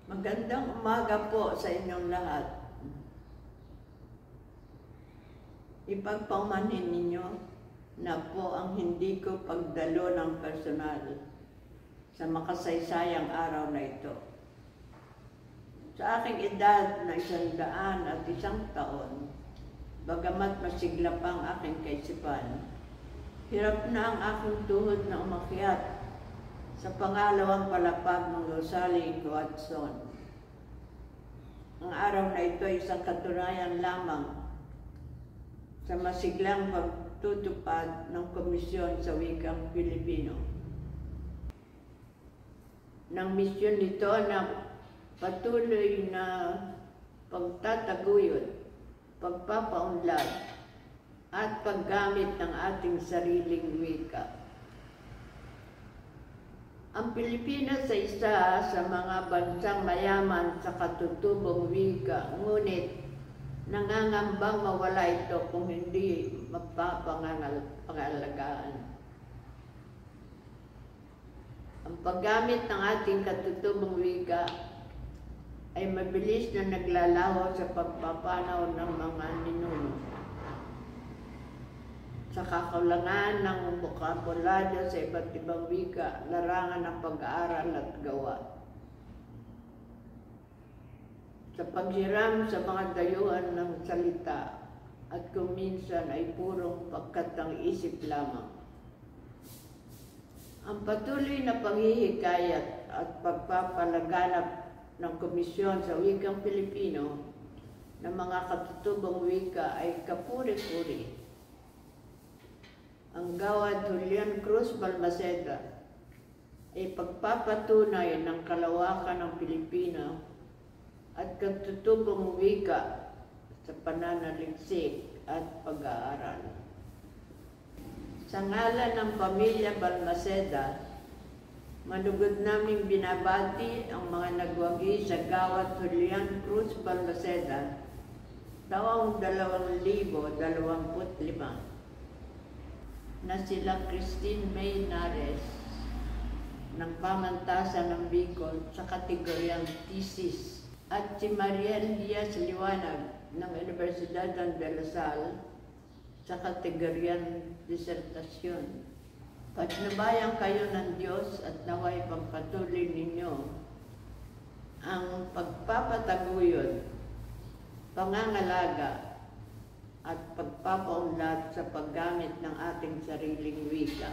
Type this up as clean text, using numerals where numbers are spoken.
Magandang umaga po sa inyong lahat. Ipagpaumanhin ninyo na po ang hindi ko pagdalo ng personal sa makasaysayang araw na ito. Sa aking edad na 101 taon, bagamat masigla pa ang aking kaisipan, hirap na ang aking tuhod na umakyat sa pangalawang palapag ng Rosali Watson. Ang araw na ito ay isang katunayan lamang sa masiglang pagtutupad ng komisyon sa wikang Pilipino. Ng misyon nito na patuloy na pagtataguyod, pagpapaunlad, at paggamit ng ating sariling wika. Ang Pilipinas ay isa sa mga bansang mayaman sa katutubong wika, ngunit nangangambang mawala ito kung hindi mapapangalagaan. Ang paggamit ng ating katutubong wika ay mabilis na naglalaho sa pagpapanaw ng mga ninuno. Sa kakulangan ng bokabularyo sa iba't ibang wika, larangan ng pag-aaral at gawa. Sa paghiram sa mga dayuhan ng salita at kung minsan ay purong pagkatang isip lamang. Ang patuloy na panghihikayat at pagpapalaganap ng Komisyon sa Wikang Pilipino ng mga katutubong wika ay kapuri-puri. Ang Gawad Julian Cruz Balmaceda ay pagpapatunay ng kalawakan ng Pilipino at katutubong wika sa pananaliksik at pag-aaral. Sa ngalan ng pamilya Balmaceda, manugod naming binabati ang mga nagwagi sa Gawad Julian Cruz Balmaceda taong 2025 na sila Christine May Nares ng Pamantasan ng Bicol sa kategoryang thesis at si Mariel Diaz Liwanag ng Universidad ng De La Salle sa kategoryang disertasyon. Patnubayan kayo ng Diyos at naway pagpatuloy ninyo ang pagpapataguyod, pangangalaga, at pagpapaunlad sa paggamit ng ating sariling wika.